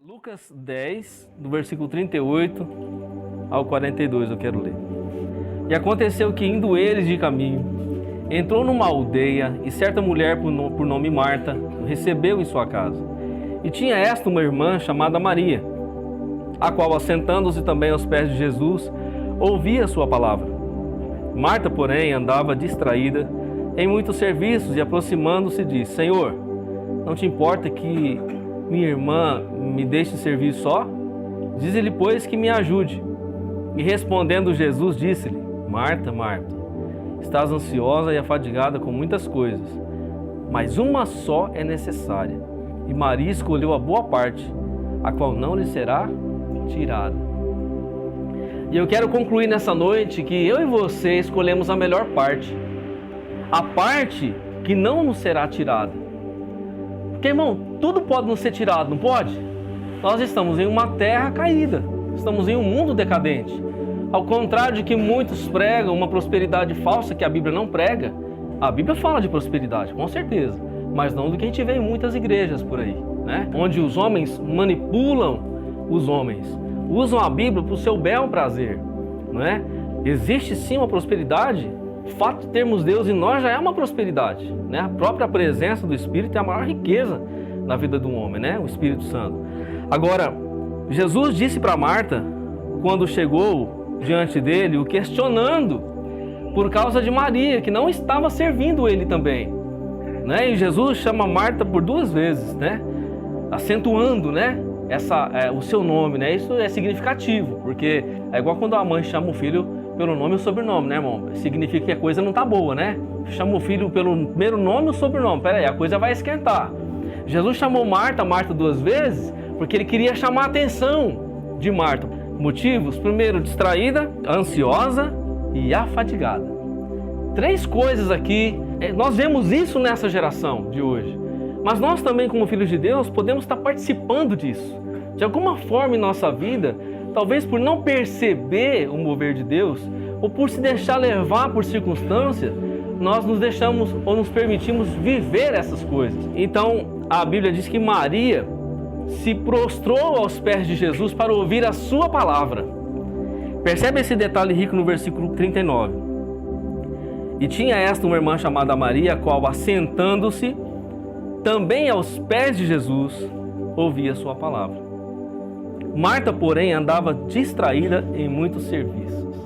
Lucas 10, do versículo 38 ao 42, eu quero ler. E aconteceu que, indo eles de caminho, entrou numa aldeia, e certa mulher por nome Marta o recebeu em sua casa. E tinha esta uma irmã chamada Maria, a qual, assentando-se também aos pés de Jesus, ouvia sua palavra. Marta, porém, andava distraída em muitos serviços, e aproximando-se disse: Senhor, não te importa que minha irmã me deixe servir só? Dize-lhe, pois, que me ajude. E respondendo Jesus, disse-lhe: Marta, Marta, estás ansiosa e afadigada com muitas coisas, mas uma só é necessária. E Maria escolheu a boa parte, a qual não lhe será tirada. E eu quero concluir nessa noite que eu e você escolhemos a melhor parte, a parte que não nos será tirada. Porque, irmão, tudo pode nos ser tirado, não pode? Nós estamos em uma terra caída, estamos em um mundo decadente. Ao contrário de que muitos pregam uma prosperidade falsa que a Bíblia não prega, a Bíblia fala de prosperidade, com certeza, mas não do que a gente vê em muitas igrejas por aí, né? Onde os homens manipulam os homens, usam a Bíblia para o seu bel prazer, não é? Existe sim uma prosperidade. O fato de termos Deus em nós já é uma prosperidade, né? A própria presença do Espírito é a maior riqueza na vida do homem, né? O Espírito Santo. Agora, Jesus disse para Marta, quando chegou diante dele, o questionando por causa de Maria, que não estava servindo ele também, né? E Jesus chama Marta por duas vezes, né? Acentuando, né? O seu nome, né? Isso é significativo, porque é igual quando a mãe chama o filho pelo nome e o sobrenome, né, irmão? Significa que a coisa não tá boa, né? Chama o filho pelo primeiro nome e o sobrenome. Pera aí, a coisa vai esquentar. Jesus chamou Marta duas vezes, porque ele queria chamar a atenção de Marta. Motivos: primeiro, distraída, ansiosa e afadigada. Três coisas aqui. Nós vemos isso nessa geração de hoje. Mas nós também, como filhos de Deus, podemos estar participando disso. De alguma forma em nossa vida, talvez por não perceber o mover de Deus, ou por se deixar levar por circunstâncias, nós nos deixamos ou nos permitimos viver essas coisas. Então, a Bíblia diz que Maria se prostrou aos pés de Jesus para ouvir a sua palavra. Percebe esse detalhe rico no versículo 39. E tinha esta uma irmã chamada Maria, a qual, assentando-se também aos pés de Jesus, ouvia a sua palavra. Marta, porém, andava distraída em muitos serviços.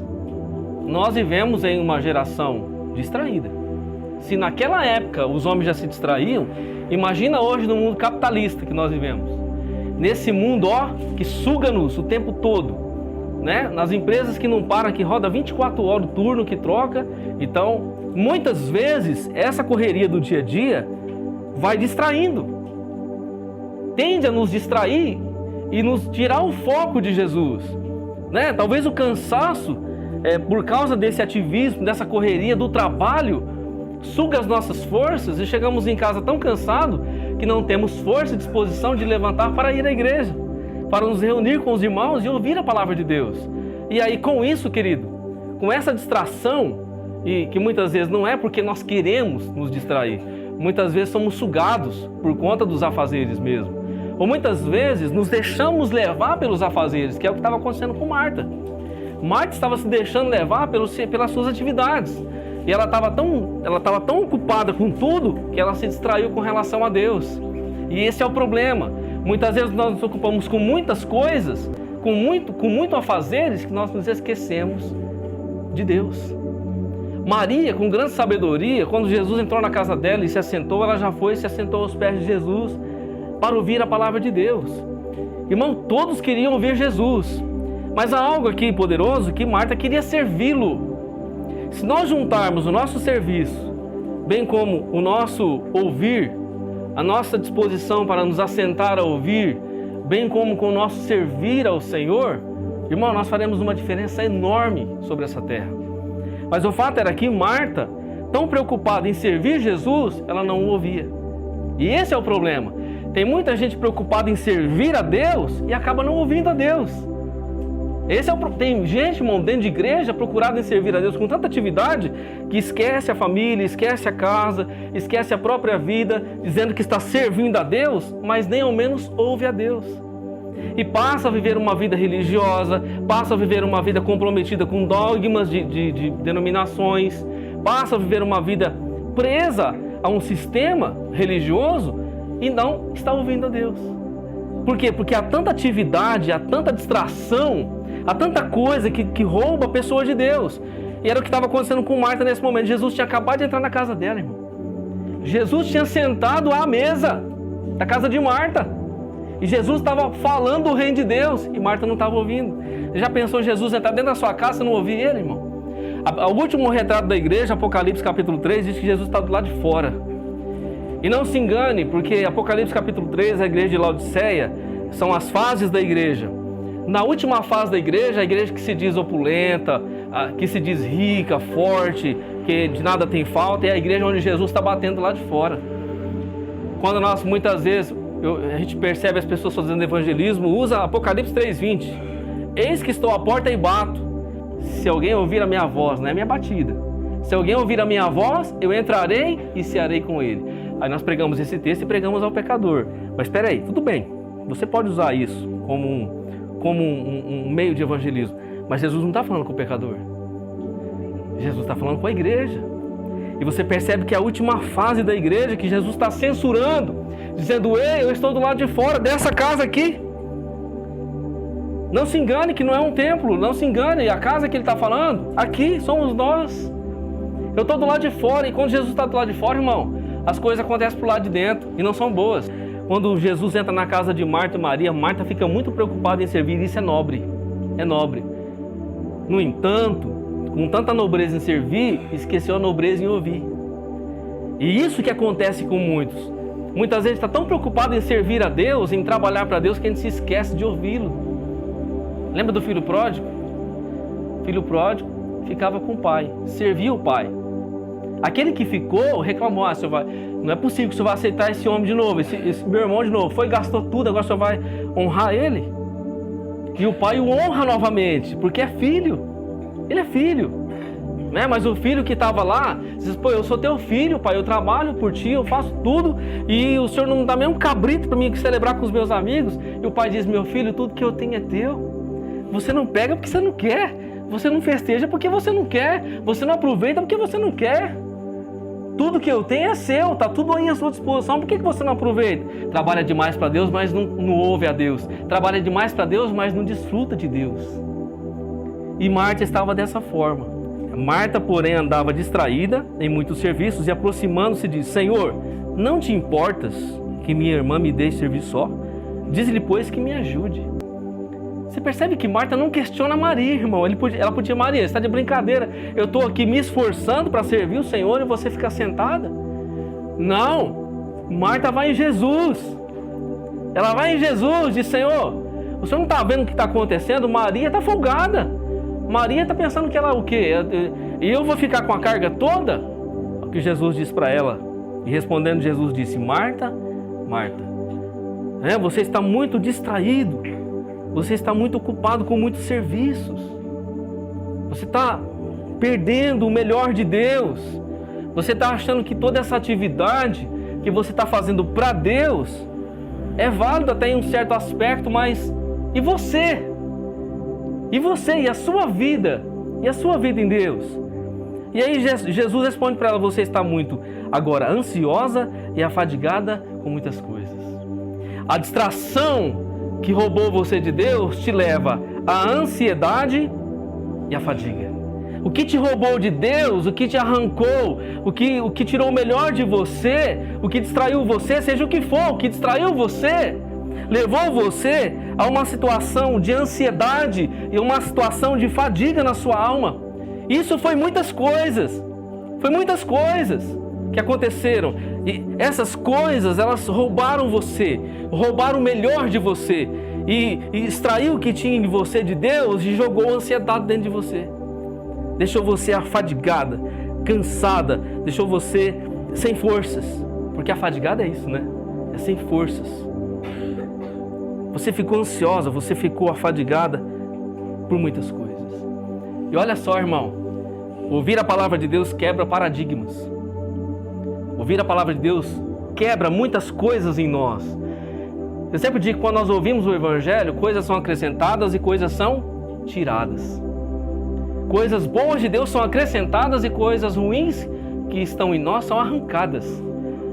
Nós vivemos em uma geração distraída. Se naquela época os homens já se distraíam, imagina hoje no mundo capitalista que nós vivemos. Nesse mundo, que suga-nos o tempo todo, né? Nas empresas que não param, que roda 24 horas o turno, que troca. Então, muitas vezes, essa correria do dia a dia vai distraindo. Tende a nos distrair e nos tirar o foco de Jesus, né? Talvez o cansaço, por causa desse ativismo, dessa correria do trabalho, suga as nossas forças e chegamos em casa tão cansados que não temos força e disposição de levantar para ir à igreja, para nos reunir com os irmãos e ouvir a palavra de Deus. E aí, com isso, querido, com essa distração, e que muitas vezes não é porque nós queremos nos distrair, muitas vezes somos sugados por conta dos afazeres mesmo. Ou muitas vezes nos deixamos levar pelos afazeres, que é o que estava acontecendo com Marta. Marta estava se deixando levar pelas suas atividades. E ela estava tão ocupada com tudo que ela se distraiu com relação a Deus. E esse é o problema. Muitas vezes nós nos ocupamos com muitas coisas, com muito afazeres, que nós nos esquecemos de Deus. Maria, com grande sabedoria, quando Jesus entrou na casa dela e se assentou, ela já foi e se assentou aos pés de Jesus para ouvir a palavra de Deus. Irmão, todos queriam ouvir Jesus, mas há algo aqui poderoso que Marta queria servi-lo. Se nós juntarmos o nosso serviço, bem como o nosso ouvir, a nossa disposição para nos assentar a ouvir, bem como com o nosso servir ao Senhor, irmão, nós faremos uma diferença enorme sobre essa terra. Mas o fato era que Marta, tão preocupada em servir Jesus, ela não o ouvia. E esse é o problema. Tem muita gente preocupada em servir a Deus e acaba não ouvindo a Deus. Tem gente, irmão, dentro de igreja procurada em servir a Deus com tanta atividade que esquece a família, esquece a casa, esquece a própria vida, dizendo que está servindo a Deus, mas nem ao menos ouve a Deus. e passa a viver uma vida religiosa, passa a viver uma vida comprometida com dogmas de denominações, passa a viver uma vida presa a um sistema religioso e não está ouvindo a Deus. Por quê? Porque há tanta atividade, há tanta distração, há tanta coisa que rouba a pessoa de Deus. E era o que estava acontecendo com Marta nesse momento. Jesus tinha acabado de entrar na casa dela, irmão. Jesus tinha sentado à mesa da casa de Marta. E Jesus estava falando do reino de Deus e Marta não estava ouvindo. Já pensou Jesus entrar dentro da sua casa e não ouvir ele, irmão? O último retrato da igreja, Apocalipse capítulo 3, diz que Jesus está do lado de fora. E não se engane, porque Apocalipse capítulo 3, a igreja de Laodiceia, são as fases da igreja. Na última fase da igreja, a igreja que se diz opulenta, que se diz rica, forte, que de nada tem falta, é a igreja onde Jesus está batendo lá de fora. Quando nós, muitas vezes, a gente percebe as pessoas fazendo evangelismo, usa Apocalipse 3:20. Eis que estou à porta e bato. Se alguém ouvir a minha voz, não é minha batida. Se alguém ouvir a minha voz, eu entrarei e cearei com ele. Aí nós pregamos esse texto e pregamos ao pecador. Mas espera aí, tudo bem. Você pode usar isso como um meio de evangelismo. Mas Jesus não está falando com o pecador. Jesus está falando com a igreja. E você percebe que é a última fase da igreja que Jesus está censurando, dizendo: ei, eu estou do lado de fora dessa casa aqui. Não se engane que não é um templo, não se engane, a casa que ele está falando, aqui somos nós. Eu estou do lado de fora, e quando Jesus está do lado de fora, irmão, as coisas acontecem pro lado de dentro e não são boas. Quando Jesus entra na casa de Marta e Maria, Marta fica muito preocupada em servir, e isso é nobre, é nobre. No entanto, com tanta nobreza em servir, esqueceu a nobreza em ouvir. E isso que acontece com muitos. Muitas vezes está tão preocupado em servir a Deus, em trabalhar para Deus, que a gente se esquece de ouvi-lo. Lembra do filho pródigo? O filho pródigo ficava com o pai, servia o pai. Aquele que ficou reclamou: não é possível que o senhor vai aceitar esse homem de novo, esse meu irmão de novo. Gastou tudo, agora o senhor vai honrar ele? E o pai o honra novamente, porque é filho. Ele é filho, né? Mas o filho que estava lá diz: pô, eu sou teu filho, pai, eu trabalho por ti, eu faço tudo, e o senhor não dá nem um cabrito para mim celebrar com os meus amigos. E o pai diz: meu filho, tudo que eu tenho é teu. Você não pega porque você não quer, você não festeja porque você não quer, você não aproveita porque você não quer. Tudo que eu tenho é seu, está tudo aí à sua disposição, por que você não aproveita? Trabalha demais para Deus, mas não ouve a Deus. Trabalha demais para Deus, mas não desfruta de Deus. E Marta estava dessa forma. Marta, porém, andava distraída em muitos serviços e, aproximando-se, disse: Senhor, não te importas que minha irmã me deixe servir só? Diz-lhe, pois, que me ajude. Você percebe que Marta não questiona Maria, irmão. Ela podia: Maria, você está de brincadeira, eu estou aqui me esforçando para servir o Senhor e você fica sentada? Não, Marta vai em Jesus. Ela vai em Jesus e diz: Senhor, o Senhor não está vendo o que está acontecendo? Maria está folgada. Maria está pensando que ela o quê? E eu vou ficar com a carga toda? O que Jesus disse para ela. E respondendo, Jesus disse: Marta, Marta, você está muito distraído. Você está muito ocupado com muitos serviços. Você está perdendo o melhor de Deus. Você está achando que toda essa atividade que você está fazendo para Deus é válida até em um certo aspecto, mas e você? E você? E a sua vida? E a sua vida em Deus? E aí Jesus responde para ela: você está muito agora ansiosa e afadigada com muitas coisas. A distração que roubou você de Deus te leva à ansiedade e à fadiga. O que te roubou de Deus, o que te arrancou, o que tirou o melhor de você, o que distraiu você, seja o que for, o que distraiu você, levou você a uma situação de ansiedade e uma situação de fadiga na sua alma. Isso foi muitas coisas que aconteceram. E essas coisas, elas roubaram você, roubaram o melhor de você e extraiu o que tinha de você de Deus e jogou ansiedade dentro de você. Deixou você afadigada, cansada, deixou você sem forças. Porque afadigada é isso, né? É sem forças. Você ficou ansiosa, você ficou afadigada por muitas coisas. E olha só, irmão, ouvir a palavra de Deus quebra paradigmas. Ouvir a palavra de Deus quebra muitas coisas em nós. Eu sempre digo que quando nós ouvimos o Evangelho, coisas são acrescentadas e coisas são tiradas. Coisas boas de Deus são acrescentadas e coisas ruins que estão em nós são arrancadas.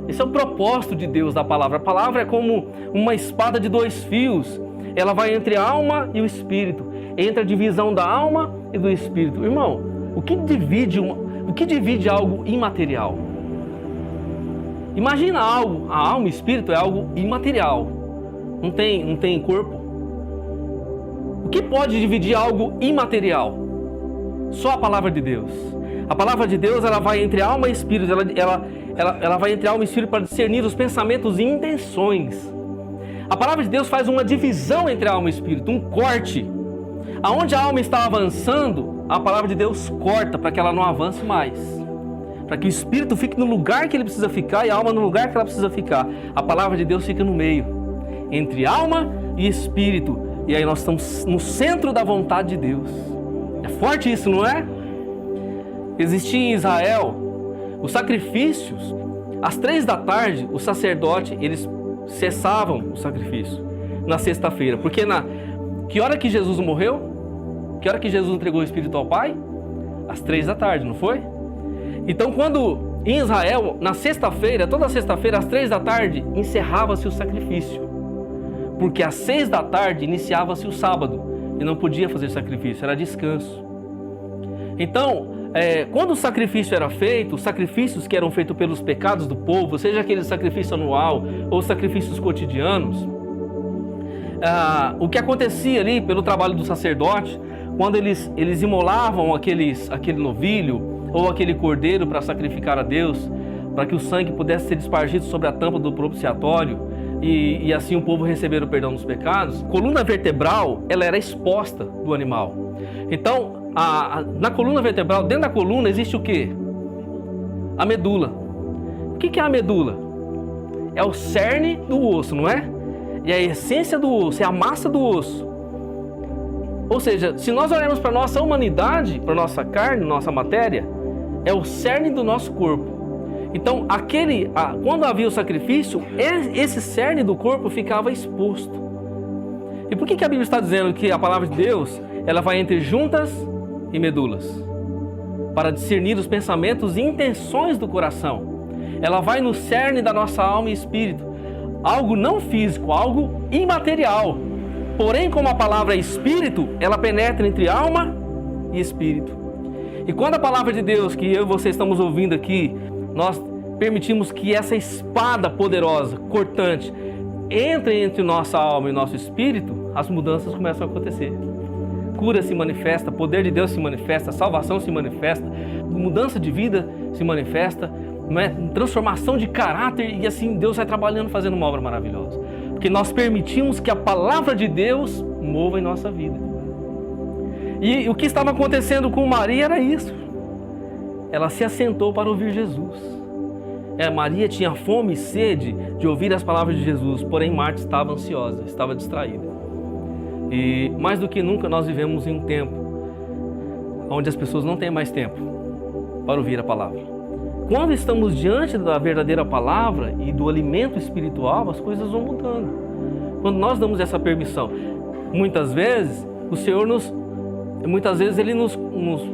Esse é o propósito de Deus da palavra. A palavra é como uma espada de 2 fios. Ela vai entre a alma e o espírito. Entre a divisão da alma e do espírito. Irmão, o que divide algo imaterial? Imagina algo, a alma e o espírito é algo imaterial. Não tem corpo. O que pode dividir algo imaterial? Só a palavra de Deus. A palavra de Deus, ela vai entre alma e espírito. Ela vai entre alma e espírito para discernir os pensamentos e intenções. A palavra de Deus faz uma divisão entre alma e espírito, um corte. Aonde a alma está avançando, a palavra de Deus corta para que ela não avance mais. Para que o espírito fique no lugar que ele precisa ficar e a alma no lugar que ela precisa ficar. A palavra de Deus fica no meio, entre alma e espírito. E aí nós estamos no centro da vontade de Deus. É forte isso, não é? Existia em Israel os sacrifícios. Às 3 da tarde, o sacerdote, eles cessavam o sacrifício na sexta-feira. Porque que hora que Jesus morreu? Que hora que Jesus entregou o Espírito ao Pai? Às 3 da tarde, não foi? Então, quando em Israel, na sexta-feira, toda sexta-feira, às 3 da tarde, encerrava-se o sacrifício. Porque às 6 da tarde iniciava-se o sábado e não podia fazer sacrifício, era descanso. Então, quando o sacrifício era feito, os sacrifícios que eram feitos pelos pecados do povo, seja aquele sacrifício anual ou sacrifícios cotidianos, o que acontecia ali pelo trabalho do sacerdote, quando eles imolavam aquele novilho ou aquele cordeiro para sacrificar a Deus, para que o sangue pudesse ser despargido sobre a tampa do propiciatório e assim o povo receber o perdão dos pecados, a coluna vertebral ela era exposta do animal. Então, na coluna vertebral, dentro da coluna existe o quê? A medula. O que é a medula? É o cerne do osso, não é? E a essência do osso, é a massa do osso. Ou seja, se nós olharmos para a nossa humanidade, para a nossa carne, nossa matéria, é o cerne do nosso corpo. Então, quando havia o sacrifício, esse cerne do corpo ficava exposto. E por que a Bíblia está dizendo que a palavra de Deus ela vai entre juntas e medulas? Para discernir os pensamentos e intenções do coração. Ela vai no cerne da nossa alma e espírito. Algo não físico, algo imaterial. Porém, como a palavra é espírito, ela penetra entre alma e espírito. E quando a palavra de Deus, que eu e você estamos ouvindo aqui, nós permitimos que essa espada poderosa, cortante, entre entre nossa alma e nosso espírito, as mudanças começam a acontecer. Cura se manifesta, poder de Deus se manifesta, salvação se manifesta, mudança de vida se manifesta, transformação de caráter, e assim Deus vai trabalhando, fazendo uma obra maravilhosa. Porque nós permitimos que a palavra de Deus mova em nossa vida. E o que estava acontecendo com Maria era isso. Ela se assentou para ouvir Jesus. Maria tinha fome e sede de ouvir as palavras de Jesus, porém Marta estava ansiosa, estava distraída. E mais do que nunca nós vivemos em um tempo onde as pessoas não têm mais tempo para ouvir a palavra. Quando estamos diante da verdadeira palavra e do alimento espiritual, as coisas vão mudando. Quando nós damos essa permissão, muitas vezes o Senhor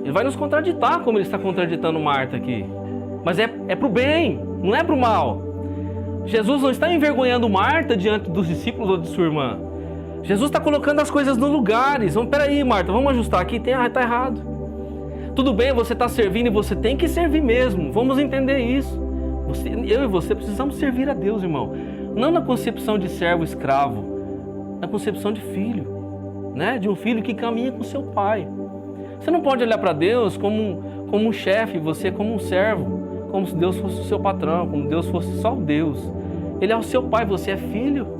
ele vai nos contraditar, como ele está contraditando Marta aqui. Mas é para o bem, não é para o mal. Jesus não está envergonhando Marta diante dos discípulos ou de sua irmã. Jesus está colocando as coisas no lugares. Peraí, Marta, vamos ajustar aqui, está errado. Tudo bem, você está servindo e você tem que servir mesmo. Vamos entender isso. Eu e você precisamos servir a Deus, irmão. Não na concepção de servo escravo, na concepção de filho, né? De um filho que caminha com seu pai. Você não pode olhar para Deus como um chefe, você como um servo, como se Deus fosse o seu patrão, como Deus fosse só Deus. Ele é o seu pai, você é filho.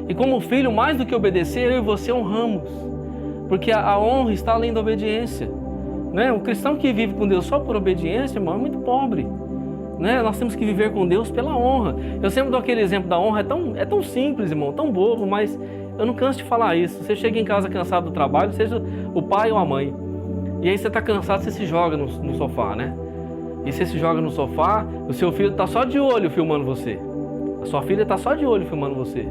E como filho, mais do que obedecer, eu e você honramos. Porque a honra está além da obediência. Né? O cristão que vive com Deus só por obediência, irmão, é muito pobre. Né? Nós temos que viver com Deus pela honra. Eu sempre dou aquele exemplo da honra, é tão simples, irmão, tão bobo, mas eu não canso de falar isso. Você chega em casa cansado do trabalho, seja o pai ou a mãe. E aí você está cansado, você se joga no sofá, né? E você se joga no sofá, o seu filho está só de olho filmando você. A sua filha está só de olho filmando você.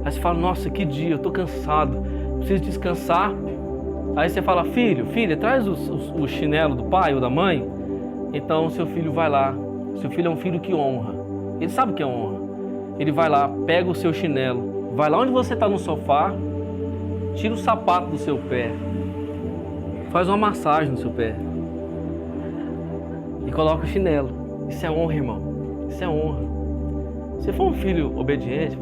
Aí você fala, nossa, que dia, eu tô cansado, preciso descansar. Aí você fala, filha, traz o chinelo do pai ou da mãe. Então seu filho vai lá. Seu filho é um filho que honra. Ele sabe o que é honra. Ele vai lá, pega o seu chinelo, vai lá onde você está no sofá, tira o sapato do seu pé, faz uma massagem no seu pé e coloca o chinelo. Isso é honra, irmão. Isso é honra. Se for um filho obediente,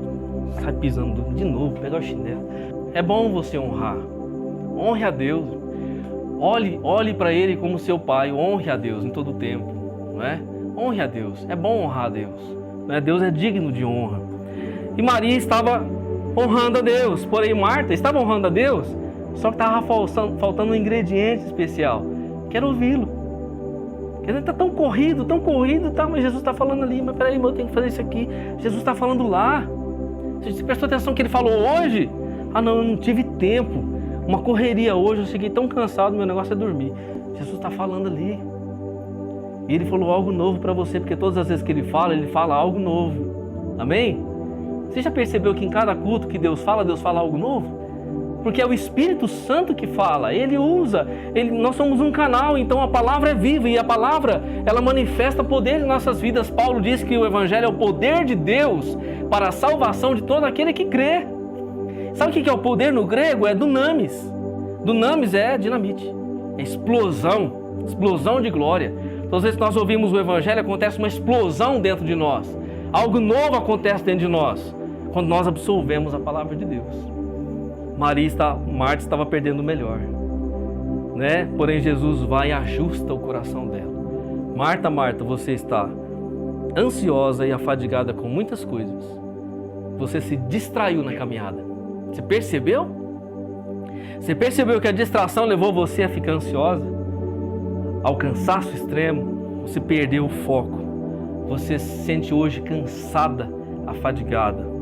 sai pisando de novo, pega o chinelo. É bom você honrar. Honre a Deus. Olhe para Ele como seu pai. Honre a Deus em todo o tempo, não é? Honre a Deus. É bom honrar a Deus. Não é? Deus é digno de honra. E Maria estava honrando a Deus. Porém, Marta estava honrando a Deus, só que estava faltando um ingrediente especial, que era ouvi-lo. Ele está tão corrido, tá, mas Jesus está falando ali, mas peraí, eu tenho que fazer isso aqui. Jesus está falando lá. Você prestou atenção que ele falou hoje? Ah não, eu não tive tempo. Uma correria hoje, eu cheguei tão cansado, meu negócio é dormir. Jesus está falando ali. E ele falou algo novo para você, porque todas as vezes que ele fala algo novo. Amém? Você já percebeu que em cada culto que Deus fala algo novo? Porque é o Espírito Santo que fala, Ele usa, nós somos um canal, então a palavra é viva e a palavra, ela manifesta poder em nossas vidas. Paulo diz que o Evangelho é o poder de Deus para a salvação de todo aquele que crê. Sabe o que é o poder no grego? É dunamis. Dunamis é dinamite, é explosão de glória. Então, às vezes nós ouvimos o Evangelho, acontece uma explosão dentro de nós. Algo novo acontece dentro de nós, quando nós absolvemos a palavra de Deus. Marta estava perdendo o melhor, né? Porém Jesus vai e ajusta o coração dela. Marta, você está ansiosa e afadigada com muitas coisas. Você se distraiu na caminhada. Você percebeu? Você percebeu que a distração levou você a ficar ansiosa? Ao cansaço extremo, você perdeu o foco. Você se sente hoje cansada, afadigada.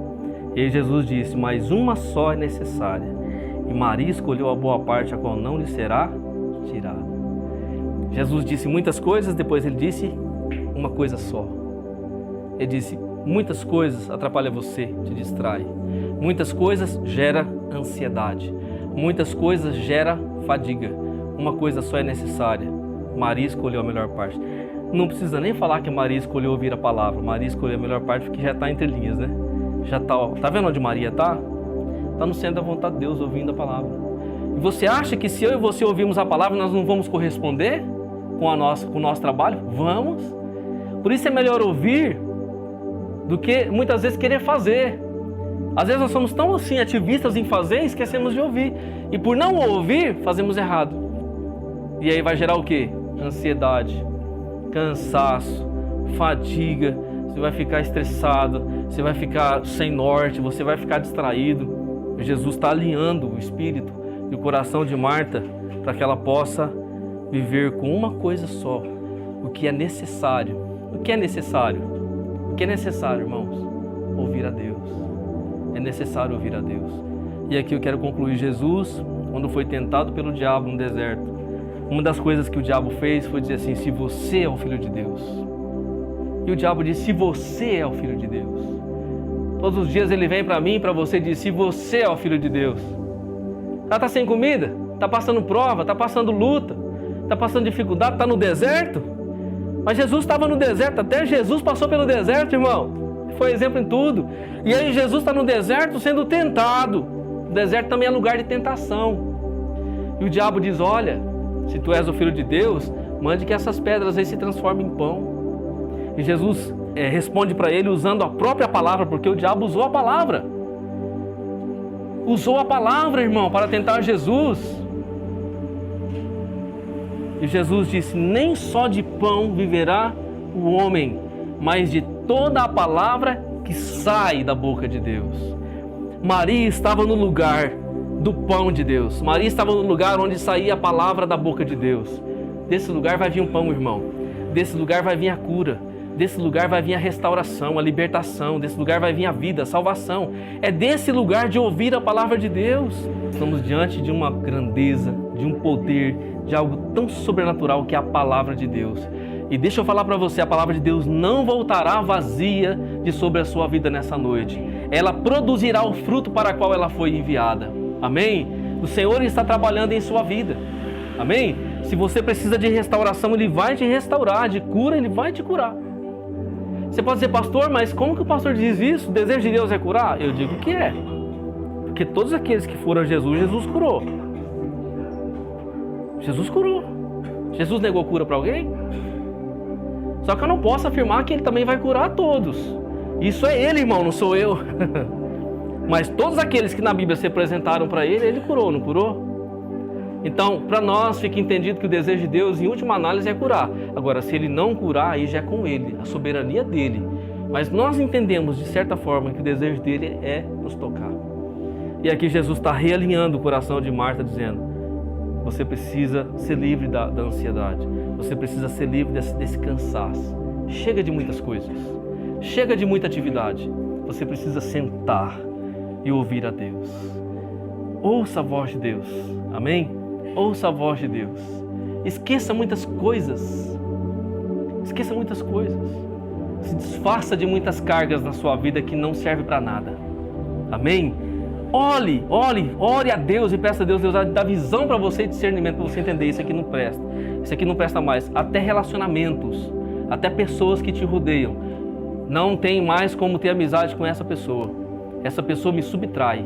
E Jesus disse, mas uma só é necessária, e Maria escolheu a boa parte, a qual não lhe será tirada. Jesus disse muitas coisas, depois ele disse uma coisa só. Ele disse, muitas coisas atrapalham você, te distrai. Muitas coisas gera ansiedade. Muitas coisas gera fadiga. Uma coisa só é necessária. Maria escolheu a melhor parte. Não precisa nem falar que Maria escolheu ouvir a palavra. Maria escolheu a melhor parte porque já está entre linhas, né? Já tá vendo onde Maria está? Está no centro da vontade de Deus, ouvindo a palavra. E você acha que se eu e você ouvirmos a palavra, nós não vamos corresponder com o nosso trabalho? Vamos. Por isso é melhor ouvir do que muitas vezes querer fazer. Às vezes nós somos tão assim ativistas em fazer e esquecemos de ouvir. E por não ouvir, fazemos errado. E aí vai gerar o quê? Ansiedade, cansaço, fadiga. Você vai ficar estressado, você vai ficar sem norte, você vai ficar distraído. Jesus está alinhando o espírito e o coração de Marta para que ela possa viver com uma coisa só, o que é necessário. O que é necessário? O que é necessário, irmãos? Ouvir a Deus. É necessário ouvir a Deus. E aqui eu quero concluir. Jesus, quando foi tentado pelo diabo no deserto, uma das coisas que o diabo fez foi dizer assim, se você é o Filho de Deus. E o diabo disse, se você é o Filho de Deus. Todos os dias ele vem para mim e para você e diz, se você é o Filho de Deus. Ela está sem comida, está passando prova, está passando luta, está passando dificuldade, está no deserto. Mas Jesus estava no deserto, até Jesus passou pelo deserto, irmão. Foi exemplo em tudo. E aí Jesus está no deserto sendo tentado. O deserto também é lugar de tentação. E o diabo diz, olha, se tu és o Filho de Deus, mande que essas pedras aí se transformem em pão. E Jesus responde para ele usando a própria palavra, porque o diabo usou a palavra. Usou a palavra, irmão, para tentar Jesus. E Jesus disse, nem só de pão viverá o homem, mas de toda a palavra que sai da boca de Deus. Maria estava no lugar do pão de Deus. Maria estava no lugar onde saía a palavra da boca de Deus. Desse lugar vai vir o pão, irmão. Desse lugar vai vir a cura. Desse lugar vai vir a restauração, a libertação. Desse lugar vai vir a vida, a salvação. É desse lugar de ouvir a palavra de Deus. Estamos diante de uma grandeza, de um poder, de algo tão sobrenatural que é a palavra de Deus. E deixa eu falar para você, a palavra de Deus não voltará vazia de sobre a sua vida nessa noite. Ela produzirá o fruto para o qual ela foi enviada. Amém? O Senhor está trabalhando em sua vida. Amém? Se você precisa de restauração, Ele vai te restaurar. De cura, Ele vai te curar. Você pode dizer, pastor, mas como que o pastor diz isso? O desejo de Deus é curar? Eu digo que é. Porque todos aqueles que foram a Jesus, Jesus curou. Jesus curou. Jesus negou cura para alguém? Só que eu não posso afirmar que Ele também vai curar a todos. Isso é Ele, irmão, não sou eu. Mas todos aqueles que na Bíblia se apresentaram para Ele, Ele curou, não curou? Então, para nós, fica entendido que o desejo de Deus, em última análise, é curar. Agora, se Ele não curar, aí já é com Ele, a soberania dEle. Mas nós entendemos, de certa forma, que o desejo dEle é nos tocar. E aqui Jesus está realinhando o coração de Marta, dizendo, você precisa ser livre da ansiedade. Você precisa ser livre desse cansaço. Chega de muitas coisas. Chega de muita atividade. Você precisa sentar e ouvir a Deus. Ouça a voz de Deus. Amém? Ouça a voz de Deus. Esqueça muitas coisas. Esqueça muitas coisas. Se desfaça de muitas cargas na sua vida que não servem para nada. Amém? Ore a Deus e peça a Deus dar visão para você e discernimento para você entender isso aqui não presta. Isso aqui não presta mais. Até relacionamentos, até pessoas que te rodeiam. Não tem mais como ter amizade com essa pessoa. Essa pessoa me subtrai.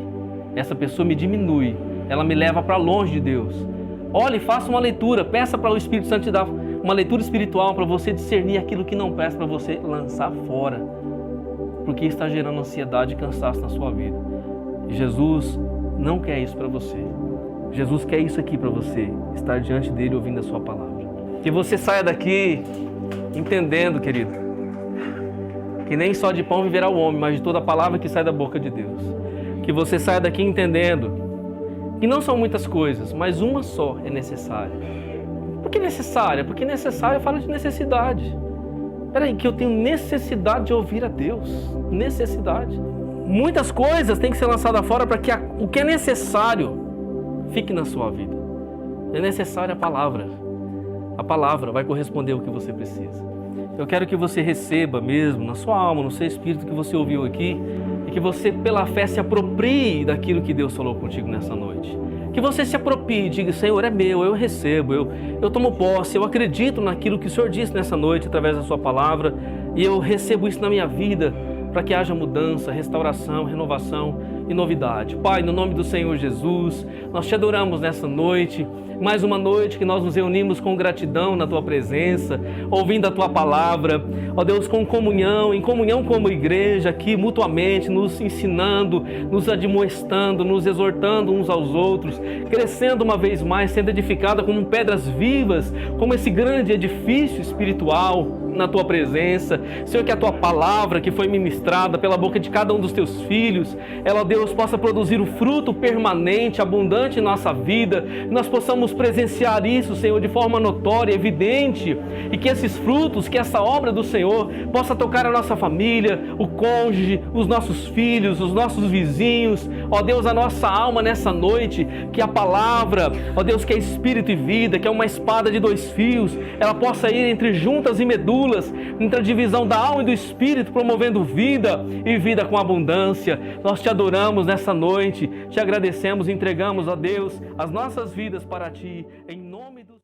Essa pessoa me diminui. Ela me leva para longe de Deus. Olhe, faça uma leitura, peça para o Espírito Santo te dar uma leitura espiritual para você discernir aquilo que não presta, para você lançar fora, porque está gerando ansiedade e cansaço na sua vida. E Jesus não quer isso para você. Jesus quer isso aqui para você, estar diante dele ouvindo a sua palavra. Que você saia daqui entendendo, querido, que nem só de pão viverá o homem, mas de toda a palavra que sai da boca de Deus. Que você saia daqui entendendo que não são muitas coisas, mas uma só é necessária. Por que necessária? Porque necessária fala de necessidade. Peraí, que eu tenho necessidade de ouvir a Deus. Necessidade. Muitas coisas têm que ser lançadas fora para que o que é necessário fique na sua vida. É necessária a palavra. A palavra vai corresponder ao que você precisa. Eu quero que você receba mesmo, na sua alma, no seu espírito, que você ouviu aqui, e que você, pela fé, se aproprie daquilo que Deus falou contigo nessa noite. Que você se aproprie e diga, Senhor, é meu, eu recebo, eu tomo posse, eu acredito naquilo que o Senhor disse nessa noite, através da sua palavra, e eu recebo isso na minha vida, para que haja mudança, restauração, renovação e novidade. Pai, no nome do Senhor Jesus, nós te adoramos nessa noite, mais uma noite que nós nos reunimos com gratidão na Tua presença, ouvindo a Tua palavra, ó Deus, com comunhão, em comunhão como igreja aqui, mutuamente, nos ensinando, nos admoestando, nos exortando uns aos outros, crescendo uma vez mais, sendo edificada como pedras vivas, como esse grande edifício espiritual, na Tua presença. Senhor, que a Tua palavra que foi ministrada pela boca de cada um dos Teus filhos, ela, Deus, possa produzir o fruto permanente, abundante em nossa vida, que nós possamos presenciar isso, Senhor, de forma notória, evidente, e que esses frutos, que essa obra do Senhor possa tocar a nossa família, o cônjuge, os nossos filhos, os nossos vizinhos, ó Deus, a nossa alma nessa noite, que a palavra, ó Deus, que é espírito e vida, que é uma espada de dois fios, ela possa ir entre juntas e medulas, entre a divisão da alma e do espírito, promovendo vida e vida com abundância. Nós te adoramos nessa noite, te agradecemos e entregamos a Deus as nossas vidas para ti, em nome do